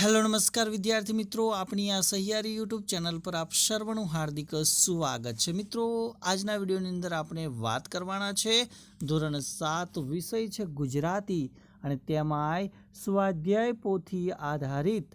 Hello નમસ્કાર વિદ્યાર્થી મિત્રો, આપણી આ સહિયારી યુટ્યુબ ચેનલ પર આપ સર્વનું હાર્દિક સ્વાગત છે। મિત્રો, આજના વિડીયોની અંદર આપણે વાત કરવાના છે ધોરણ 7 વિષય છે ગુજરાતી અને તેમાંય સ્વાધ્યાય પોથી આધારિત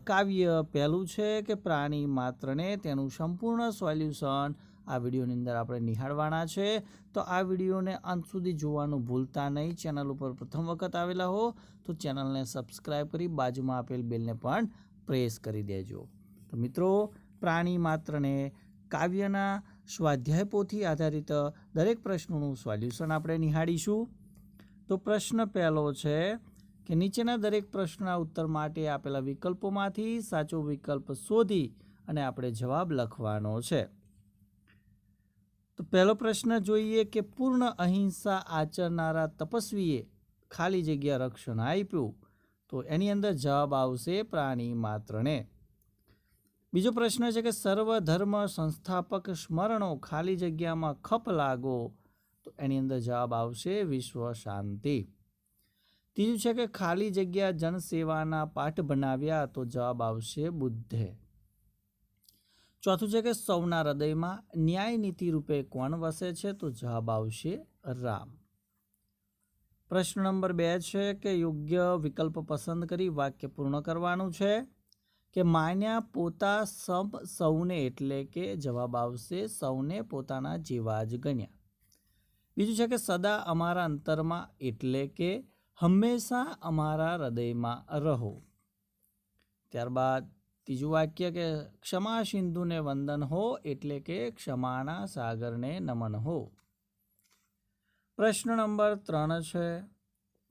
કાવ્ય પહેલું છે કે પ્રાણી માત્રને, તેનું સંપૂર્ણ સોલ્યુશન આ વિડીયોની અંદર આપણે નિહાળવાના છે। તો આ વિડીયોને અંત સુધી જોવાનું ભૂલતા નહીં। ચેનલ ઉપર પ્રથમ વખત આવેલા હો તો ચેનલને સબસ્ક્રાઈબ કરી બાજુમાં આપેલ બેલને પણ પ્રેસ કરી દેજો। તો મિત્રો, પ્રાણી માત્રને કાવ્યના સ્વાધ્યાય પોથી આધારિત દરેક પ્રશ્નોનું સોલ્યુશન આપણે નિહાળીશું। તો પ્રશ્ન પહેલો છે કે નીચેના દરેક પ્રશ્નના ઉત્તર માટે આપેલા વિકલ્પોમાંથી સાચો વિકલ્પ શોધી અને આપણે જવાબ લખવાનો છે। તો પહેલો પ્રશ્ન જોઈએ કે પૂર્ણ અહિંસા આચરનારા તપસ્વીએ ખાલી જગ્યા રક્ષણ આપ્યું, તો એની અંદર જવાબ આવશે પ્રાણી માત્રને। બીજો પ્રશ્ન છે કે સર્વધર્મ સંસ્થાપક સ્મરણો ખાલી જગ્યામાં ખપ લાગો, તો એની અંદર જવાબ આવશે વિશ્વ શાંતિ। ત્રીજું છે કે ખાલી જગ્યા જનસેવાના પાઠ બનાવ્યા, તો જવાબ આવશે બુદ્ધે। ચોથું છે કે સૌના હૃદયમાં ન્યાય નીતિ રૂપે કોણ વસે છે, તો જવાબ આવશે રામ। પ્રશ્ન નંબર 2 છે કે યોગ્ય વિકલ્પ પસંદ કરી વાક્ય પૂર્ણ કરવાનું છે કે માન્યા પોતા સૌને, એટલે કે જવાબ આવશે સૌને પોતાના જેવા જ ગણ્યા। બીજું છે કે સદા અમારા અંતરમાં, એટલે કે હંમેશા અમારા હૃદયમાં રહો। ત્યારબાદ ત્રીજું વાક્ય કે ક્ષમા સિંધુને વંદન હો, એટલે કે ક્ષમાના સાગરને નમન હો। પ્રશ્ન નંબર 3 છે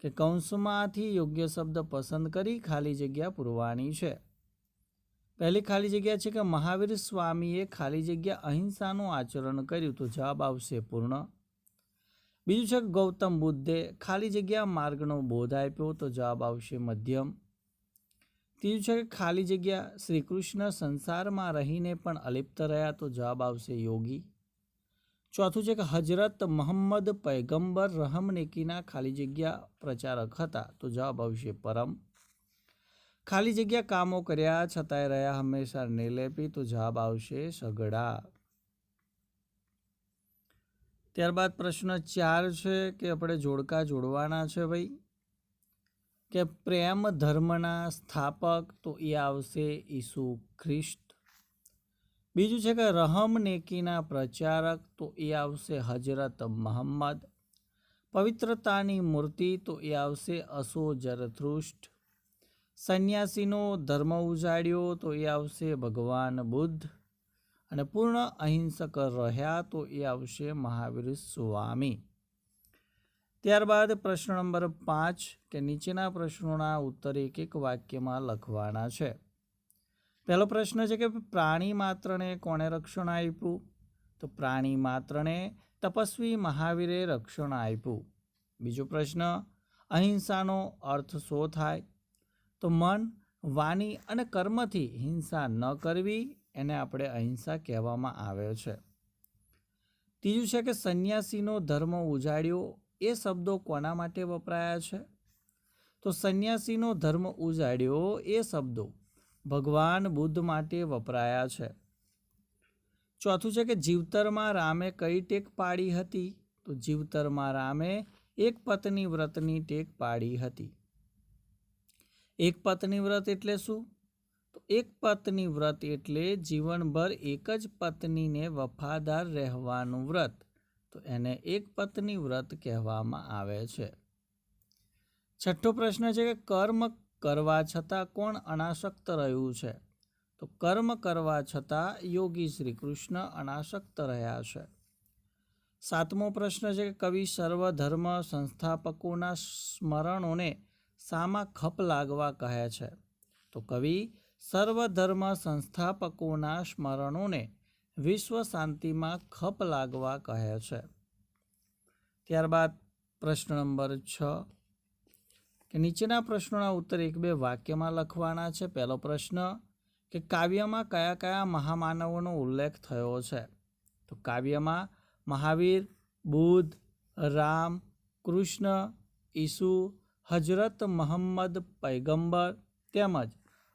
કે કૌંસમાંથી યોગ્ય શબ્દ પસંદ કરી ખાલી જગ્યા પૂરવાની છે। પહેલી ખાલી જગ્યા છે કે મહાવીર સ્વામીએ ખાલી જગ્યા અહિંસાનું આચરણ કર્યું, તો જવાબ આવશે પૂર્ણ। બીજું છે કે ગૌતમ બુદ્ધે ખાલી જગ્યા માર્ગનો બોધ આપ્યો, તો જવાબ આવશે મધ્યમ। ત્રીજું છે કે ખાલી જગ્યા શ્રી કૃષ્ણ સંસારમાં રહીને પણ અલિપ્ત રહ્યા, તો જવાબ આવશે યોગી। ચોથું છે કે હજરત મોહમ્મદ પૈગંબર રહમનેકીના ખાલી જગ્યા પ્રચારક હતા, તો જવાબ આવશે પરમ। ખાલી જગ્યા કામો કર્યા છતાંય રહ્યા હંમેશા નિર્લેપી, તો જવાબ આવશે સગડા। ત્યારબાદ પ્રશ્ન 4 છે કે આપણે જોડકા જોડવાના છે ભાઈ, કે પ્રેમ ધર્મના સ્થાપક, તો એ આવશે ઈસુ ખ્રિસ્ત। બીજું છે કે રહમ નેકીના પ્રચારક, તો એ આવશે હજરત મોહમ્મદ। પવિત્રતાની મૂર્તિ, તો એ આવશે અશો ઝરથુષ્ટ। સંન્યાસીનો ધર્મ ઉજાડ્યો, તો એ આવશે ભગવાન બુદ્ધ। અને પૂર્ણ અહિંસક રહ્યા, તો એ આવશે મહાવીર સ્વામી। ત્યારબાદ પ્રશ્ન નંબર 5 કે નીચેના પ્રશ્નોના ઉત્તર એક એક વાક્યમાં લખવાના છે। પહેલો પ્રશ્ન છે કે પ્રાણી માત્રને કોણે રક્ષણ આપ્યું, તો પ્રાણી માત્રને તપસ્વી મહાવીરે રક્ષણ આપ્યું। બીજો પ્રશ્ન, અહિંસાનો અર્થ શું થાય, તો મન, વાણી અને કર્મથી હિંસા ન કરવી, એને આપણે અહિંસા કહેવામાં આવે છે। ત્રીજું છે કે સંન્યાસીનો ધર્મ ઉજાડ્યો, એ શબ્દો કોના માટે વપરાયા છે, તો સંન્યાસીનો ધર્મ ઉજાડ્યો એ શબ્દો ભગવાન બુદ્ધ માટે વપરાયા છે। ચોથું છે કે જીવતરમાં રામે કઈ ટેક પાડી હતી, તો જીવતરમાં રામે એક પત્ની વ્રતની ટેક પાડી હતી। એક પત્ની વ્રત એટલે શું, તો એક પત્ની વ્રત એટલે જીવનભર એક જ પત્નીને વફાદાર રહેવાનું વ્રત, તો એને એક પત્ની વ્રત કહેવામાં આવે છે। છઠ્ઠો પ્રશ્ન છે કે કર્મ કરવા છતાં કોણ અનાસક્ત રહ્યું છે, તો કર્મ કરવા છતાં યોગી શ્રી કૃષ્ણ અનાસક્ત રહ્યા છે। સાતમો પ્રશ્ન છે કે કવિ સર્વધર્મ સંસ્થાપકોના સ્મરણોને શામાં ખપ લાગવા કહે છે, તો કવિ સર્વધર્મ સંસ્થાપકોના સ્મરણોને વિશ્વ શાંતિમાં ખપ લાગવા કહે છે। ત્યારબાદ પ્રશ્ન નંબર 6 કે નીચેના પ્રશ્નોના ઉત્તર 1-2 વાક્યમાં લખવાના છે। પહેલો પ્રશ્ન કે કાવ્યમાં કયા કયા મહામાનવોનો ઉલ્લેખ થયો છે, તો કાવ્યમાં મહાવીર, બુદ્ધ, રામ, કૃષ્ણ, ઈસુ, હજરત મોહમ્મદ પૈગંબર તેમજ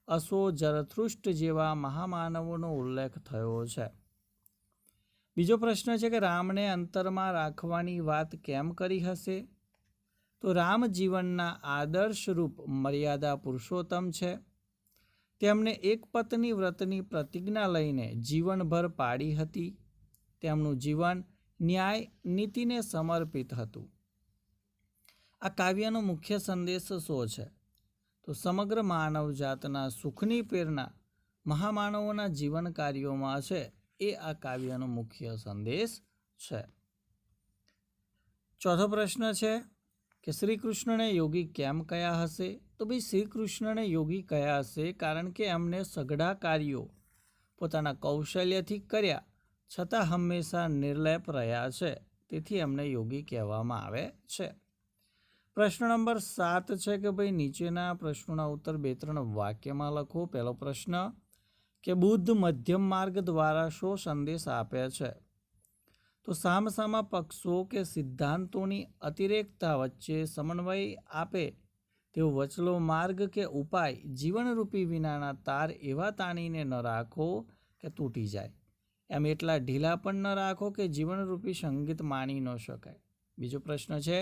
અસો, જરથુષ્ટ જેવા મહામાનવોનો ઉલ્લેખ થયો છે. બીજો પ્રશ્ન છે કે રામને અંતરમાં રાખવાની વાત કેમ કરી હશે? તો રામ જીવનના આદર્શરૂપ મર્યાદા પુરુષોત્તમ છે. તેમને એક પત્ની વ્રતની પ્રતિજ્ઞા લઈને જીવનભર પાડી હતી. તેમનું જીવન ન્યાય નીતિને સમર્પિત હતું. આ કાવ્યનો મુખ્ય સંદેશ શું છે? તો સમગ્ર માનવ જાતના સુખની પ્રેરણા મહામાનવોના જીવન કાર્યોમાં છે. એ આ કાવ્યનો મુખ્ય સંદેશ છે. ચોથો પ્રશ્ન છે કે શ્રી કૃષ્ણને યોગી કેમ કયા હશે? તો ભાઈ શ્રી કૃષ્ણને યોગી કયા હશે કારણ કે એમને સઘળા કાર્યો પોતાના કૌશલ્યથી કર્યા છતાં હંમેશા નિર્લેપ રહ્યા છે. તેથી એમને યોગી કહેવામાં આવે છે. પ્રશ્ન નંબર 7 છે કે ભાઈ નીચેના પ્રશ્નોના ઉત્તર 2-3 વાક્યમાં લખો. પહેલો પ્રશ્ન કે બુદ્ધ મધ્યમ માર્ગ દ્વારા શો સંદેશ આપે છે? તો સામસામા પક્ષો કે સિદ્ધાંતોની અતિરેકતા વચ્ચે સમન્વય આપે તેવો વચલો માર્ગ કે ઉપાય જીવનરૂપી વિનાના તાર એવા તાણીને ન રાખો કે તૂટી જાય, એમ એટલા ઢીલા પણ ન રાખો કે જીવનરૂપી સંગીત માણી ન શકાય. બીજો પ્રશ્ન છે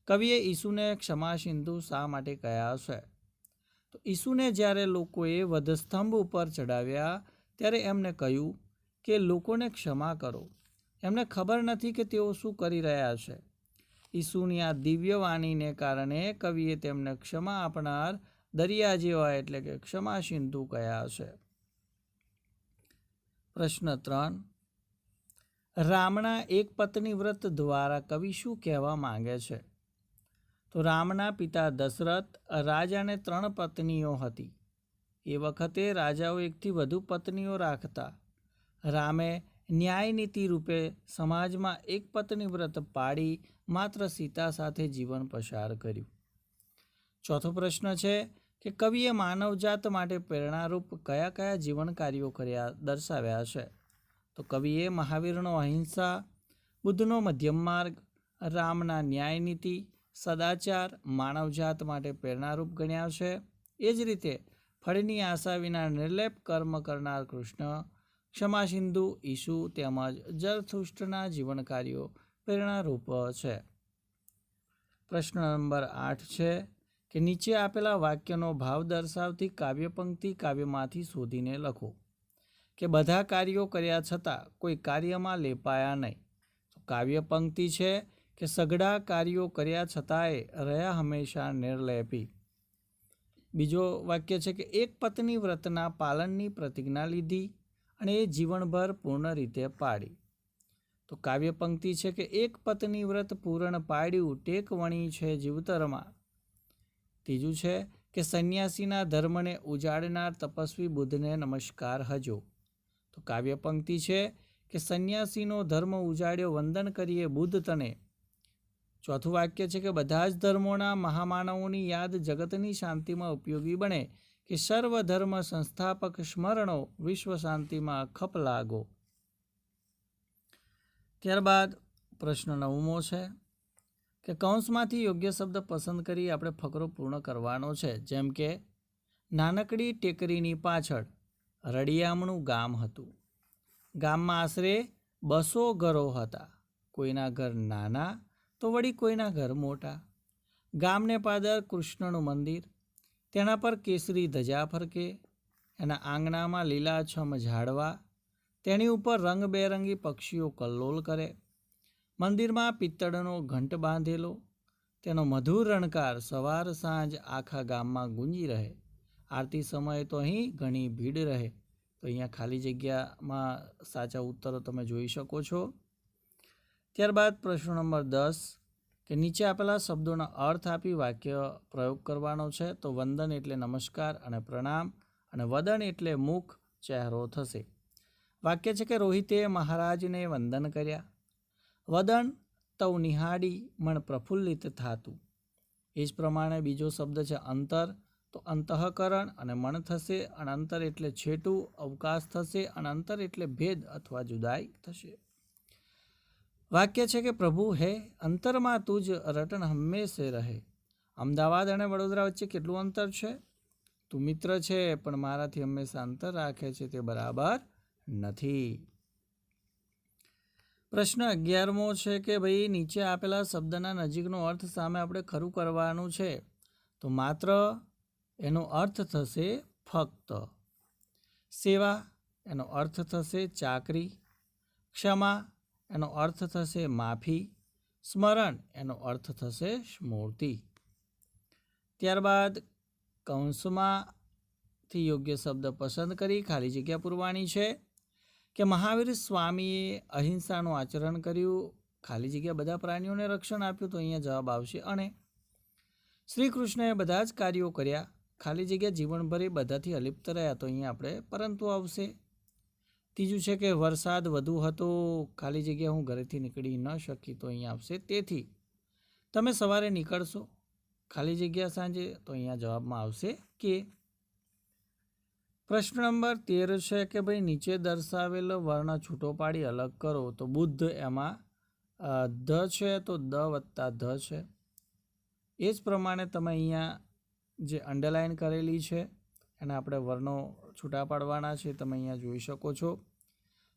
કવિએ ઈસુને ક્ષમા સિંધુ શા માટે કહ્યા છે? તો ઈસુને જ્યારે લોકોએ વધસ્તંભ ઉપર ચડાવ્યા ત્યારે એમને કહ્યું કે લોકોને ક્ષમા કરો. એમને ખબર નથી કે તેઓ શું કરી રહ્યા છે. ઈસુની આ દિવ્ય વાણીને કારણે કવિએ તેમને ક્ષમા આપનાર દરિયા જેવા એટલે કે ક્ષમા સિંધુ કહ્યા છે. પ્રશ્ન 3 રામના એક પત્ની વ્રત દ્વારા કવિ શું કહેવા માંગે છે? તો રામના પિતા દશરથ રાજાને 3 પત્નીઓ હતી. એ વખતે રાજાઓ એકથી વધુ પત્નીઓ રાખતા. રામે ન્યાયનીતિ રૂપે સમાજમાં એક પત્ની વ્રત પાડી માત્ર સીતા સાથે જીવન પસાર કર્યું. ચોથો પ્રશ્ન છે કે કવિએ માનવજાત માટે પ્રેરણારૂપ કયા કયા જીવન કાર્યો કર્યા દર્શાવ્યા છે? તો કવિએ મહાવીરનો અહિંસા, બુદ્ધનો મધ્યમ માર્ગ, રામના ન્યાયનીતિ, સદાચાર માનવજાત માટે પ્રેરણારૂપ ગણ્યા છે. એ જ રીતે ફળની આશા વિના નિર્લેપ કર્મ કરનાર કૃષ્ણ, ક્ષમા સિંધુ ઈસુ તેમજ જરથુષ્ટના જીવન કાર્યો પ્રેરણારૂપ છે. પ્રશ્ન નંબર 8 છે કે નીચે આપેલા વાક્યનો ભાવ દર્શાવતી કાવ્ય પંક્તિ કાવ્યમાંથી શોધીને લખો. કે બધા કાર્યો કર્યા છતાં કોઈ કાર્યમાં લેપાયા નહીં. તો કાવ્ય પંક્તિ છે કે સઘળા કાર્યો કર્યા છતાંય રહ્યા હંમેશા નિર્લેપી. બીજો વાક્ય છે કે એક પત્ની વ્રતના પાલનની પ્રતિજ્ઞા લીધી અને એ જીવનભર પૂર્ણ રીતે પાડી. તો કાવ્ય પંક્તિ છે કે એક પત્ની વ્રત પૂર્ણ પાડ્યું ટેક વણી છે જીવતરમાં. ત્રીજું છે કે સંન્યાસીના ધર્મને ઉજાડનાર તપસ્વી બુદ્ધને નમસ્કાર હજો. તો કાવ્ય પંક્તિ છે કે સંન્યાસીનો ધર્મ ઉજાડ્યો વંદન કરીએ બુદ્ધ તને. ચોથું વાક્ય છે કે બધા જ ધર્મોના મહામાનવોની યાદ જગતની શાંતિમાં ઉપયોગી બને કે સર્વ ધર્મ સંસ્થાપક સ્મરણો વિશ્વ શાંતિમાં ખપ લાગો. ત્યારબાદ પ્રશ્ન 9મો છે કે કૌંસમાંથી યોગ્ય શબ્દ પસંદ કરી આપણે ફકરો પૂર્ણ કરવાનો છે. જેમ કે નાનકડી ટેકરીની પાછળ રળિયામણું ગામ હતું. ગામમાં આશરે 200 ઘરો હતા. કોઈના ઘર નાના તો વળી કોઈના ઘર મોટા. ગામને પાદર કૃષ્ણનું મંદિર, તેના પર કેસરી ધજા ફરકે, એના આંગણામાં લીલાછમ ઝાડવા, તેની ઉપર રંગબેરંગી પક્ષીઓ કલ્લોલ કરે. મંદિરમાં પિત્તળનો ઘંટ બાંધેલો, તેનો મધુર રણકાર સવાર સાંજ આખા ગામમાં ગુંજી રહે. આરતી સમયે તો અહીં ઘણી ભીડ રહે. તો અહીંયા ખાલી જગ્યામાં સાચા ઉત્તરો તમે જોઈ શકો છો. ત્યારબાદ પ્રશ્ન નંબર 10 કે નીચે આપેલા શબ્દોના અર્થ આપી વાક્ય પ્રયોગ કરવાનો છે. તો વંદન એટલે નમસ્કાર અને પ્રણામ, અને વદન એટલે મુખ, ચહેરો થશે. વાક્ય છે કે રોહિતે મહારાજને વંદન કર્યા. વદન તવ નિહાળી મન પ્રફુલ્લિત થાતું. એ જ પ્રમાણે બીજો શબ્દ છે અંતર, તો અંતઃકરણ અને મન થશે. અને અંતર એટલે છેટું, અવકાશ થશે. અને અંતર એટલે ભેદ અથવા જુદાઈ થશે. વાક્ય છે કે પ્રભુ હે અંતરમાં તું જ રટન હંમેશે રહે. અમદાવાદ અને વડોદરા વચ્ચે કેટલું અંતર છે? તું મિત્ર છે પણ મારાથી હંમેશા અંતર રાખે છે તે બરાબર નથી. પ્રશ્ન 11મો છે કે ભાઈ નીચે આપેલા શબ્દના નજીકનો અર્થ સામે આપણે ખરું કરવાનું છે. તો માત્ર એનો અર્થ થશે ફક્ત. સેવા એનો અર્થ થશે ચાકરી. ક્ષમા એનો અર્થ થશે માફી. સ્મરણ એનો અર્થ થશે સ્મૃતિ. ત્યારબાદ કૌંસમાંથી યોગ્ય શબ્દ પસંદ કરી ખાલી જગ્યા પૂરવાની છે. કે મહાવીર સ્વામીએ અહિંસાનું આચરણ કર્યું, ખાલી જગ્યા બધા પ્રાણીઓને રક્ષણ આપ્યું, તો અહીંયા જવાબ આવશે અને. શ્રી કૃષ્ણએ બધા જ કાર્યો કર્યા, ખાલી જગ્યા જીવનભર એ બધાથી અલિપ્ત રહ્યા, તો અહીંયા આપણે પરંતુ આવશે. ત્રીજું છે કે વરસાદ વધુ હતો, ખાલી જગ્યા હું ઘરેથી નીકળી ન શકી, તો અહીંયા આવશે તેથી. તમે સવારે નીકળશો, ખાલી જગ્યા સાંજે, તો અહીંયા જવાબમાં આવશે કે. પ્રશ્ન નંબર 13 છે કે ભાઈ નીચે દર્શાવેલ વર્ણ છૂટો પાડી અલગ કરો. તો બુદ્ધ એમાં ધ છે તો દ વત્તા ધ છે. એ જ પ્રમાણે તમે અહીંયા જે અંડરલાઇન કરેલી છે એના આપણે વર્ણો છૂટા પાડવાના છે, તમે અહીંયા જોઈ શકો છો.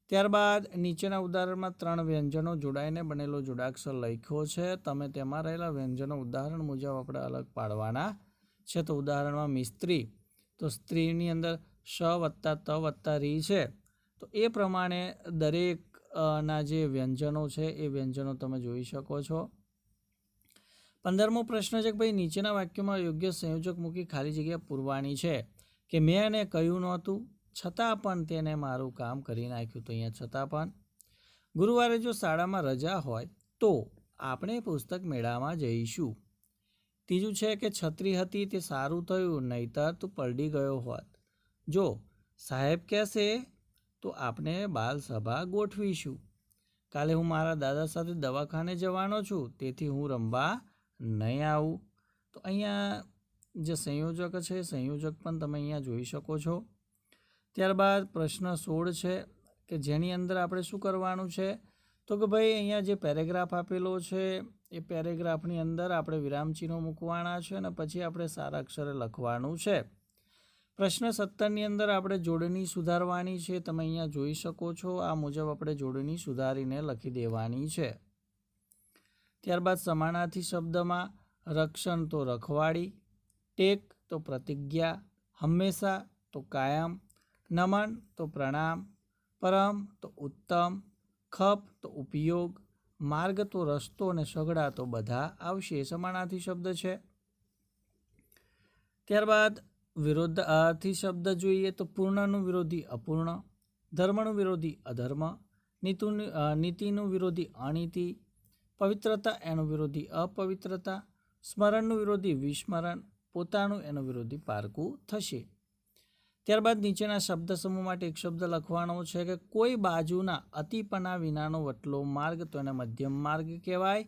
ત્યારબાદ નીચેના ઉદાહરણમાં 3 વ્યંજનો જોડાઈને બનેલો જોડાક્ષર લખ્યો છે. તમે તેમાં રહેલા વ્યંજનો ઉદાહરણ મુજબ આપણે અલગ પાડવાના છે. તો ઉદાહરણમાં મિસ્ત્રી, તો સ્ત્રીની અંદર શ વત્તા ત વત્તા રી છે. તો એ પ્રમાણે દરેક ના જે વ્યંજનો છે એ વ્યંજનો તમે જોઈ શકો છો. 15મો પ્રશ્ન છે કે ભાઈ નીચેના વાક્યોમાં યોગ્ય સંયોજક મૂકી ખાલી જગ્યા પૂરવાની છે. કે મેં એને કહ્યું નહોતું છતાં પણ તેને મારું કામ કરી નાખ્યું, તો અહીંયા છતાં પણ. ગુરુવારે જો શાળામાં રજા હોય તો આપણે પુસ્તક મેળામાં જઈશું. ત્રીજું છે કે છત્રી હતી તે સારું થયું, નહીતર તું પલડી ગયો હોત. જો સાહેબ કહેશે તો આપણે બાલ સભા ગોઠવીશું. કાલે હું મારા દાદા સાથે દવાખાને જવાનો છું, તેથી હું રમવા નહીં આવું. તો અહીંયા જે સંયોજક છે સંયોજક પણ તમે અહીંયા જોઈ શકો છો. ત્યારબાદ પ્રશ્ન 16 છે કે જેની અંદર આપણે શું કરવાનું છે. તો કે ભાઈ અહીંયા જે પેરેગ્રાફ આપેલો છે એ પેરેગ્રાફની અંદર આપણે વિરામચિહ્નો મૂકવાના છે અને પછી આપણે સારા અક્ષરે લખવાનું છે. પ્રશ્ન 17ની અંદર આપણે જોડણી સુધારવાની છે, તમે અહીંયા જોઈ શકો છો. આ મુજબ આપણે જોડણી સુધારીને લખી દેવાની છે. ત્યારબાદ સમાનાર્થી શબ્દમાં રક્ષણ તો રખવાડી, ટેક તો પ્રતિજ્ઞા, હંમેશા તો કાયમ, નમન તો પ્રણામ, પરમ તો ઉત્તમ, ખપ તો ઉપયોગ, માર્ગ તો રસ્તો અને સઘળા તો બધા આવશે. સમાનાર્થી શબ્દ છે. ત્યારબાદ વિરોધાર્થી શબ્દ જોઈએ તો પૂર્ણનું વિરોધી અપૂર્ણ, ધર્મનું વિરોધી અધર્મ, નીતિનું વિરોધી અનીતિ, પવિત્રતા એનું વિરોધી અપવિત્રતા, સ્મરણનું વિરોધી વિસ્મરણ, પોતાનું એનું વિરોધી પારકું થશે. ત્યારબાદ નીચેના શબ્દ સમૂહ માટે એક શબ્દ લખવાનો છે કે કોઈ બાજુના અતિપના વિનાનો વટલો માર્ગ, તો એને મધ્યમ માર્ગ કહેવાય.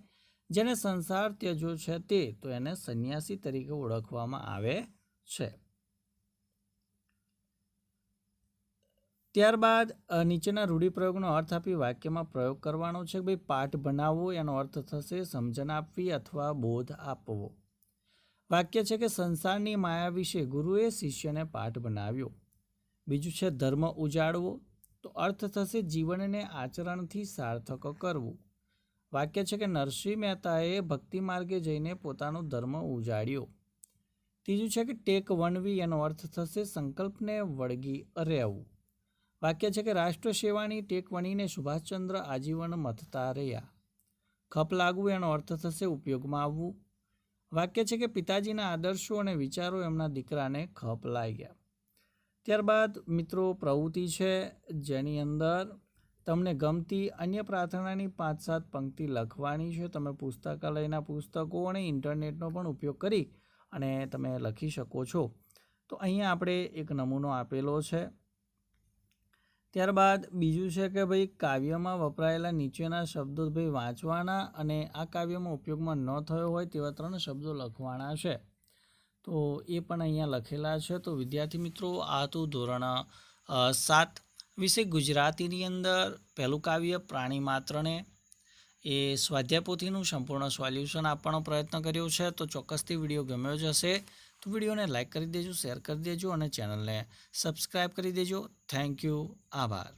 જેને સંસાર ત્યજો છે તે, તો એને સંન્યાસી તરીકે ઓળખવામાં આવે છે. ત્યારબાદ નીચેના રૂઢિપ્રયોગનો અર્થ આપી વાક્યમાં પ્રયોગ કરવાનો છે. ભાઈ પાઠ બનાવવો એનો અર્થ થશે સમજણ આપવી અથવા બોધ આપવો. વાક્ય છે કે સંસારની માયા વિશે ગુરુએ શિષ્યને પાઠ બનાવ્યો. બીજું છે ધર્મ ઉજાડવો, તો અર્થ થશે જીવનને આચરણથી સાર્થક કરવું. વાક્ય છે કે નરસિંહ મહેતાએ ભક્તિ માર્ગે જઈને પોતાનો ધર્મ ઉજાડ્યો. ત્રીજું છે કે ટેક વણવી, એનો અર્થ થશે સંકલ્પને વળગી રહેવું. વાક્ય છે કે રાષ્ટ્ર સેવાની ટેક વણીને સુભાષચંદ્ર આજીવન મથતા રહ્યા. ખપ લાગવું એનો અર્થ થશે ઉપયોગમાં આવવું. વાક્ય છે કે પિતાજીના આદર્શો અને વિચારો એમના દીકરાને ખપ લાગ્યા. ત્યારબાદ મિત્રો પ્રવૃત્તિ છે જેની અંદર તમને ગમતી અન્ય પ્રાર્થનાની 5-7 પંક્તિ લખવાની છે. તમે પુસ્તકાલયના પુસ્તકો અને ઇન્ટરનેટનો પણ ઉપયોગ કરી અને તમે લખી શકો છો. તો અહીંયા આપણે એક નમૂનો આપેલો છે. ત્યારબાદ બીજું છે કે ભાઈ કાવ્યમાં વપરાયેલા નીચેના શબ્દો ભાઈ વાંચવાના અને આ કાવ્યમાં ઉપયોગમાં ન થયો હોય તેવા 3 શબ્દો લખવાના છે. તો એ પણ અહીંયા લખેલા છે. તો વિદ્યાર્થી મિત્રો આ હતું ધોરણ 7 વિષય ગુજરાતીની અંદર પહેલું કાવ્ય પ્રાણી માત્રને એ સ્વાધ્યાય પોથીનું સંપૂર્ણ સોલ્યુશન આપવાનો પ્રયત્ન કર્યો છે. તો ચોક્કસથી વિડીયો ગમ્યો જ હશે તો વિડીયોને લાઇક કરી દેજો, શેર કરી દેજો અને ચેનલને સબસ્ક્રાઈબ કરી દેજો. Thank you. આભાર.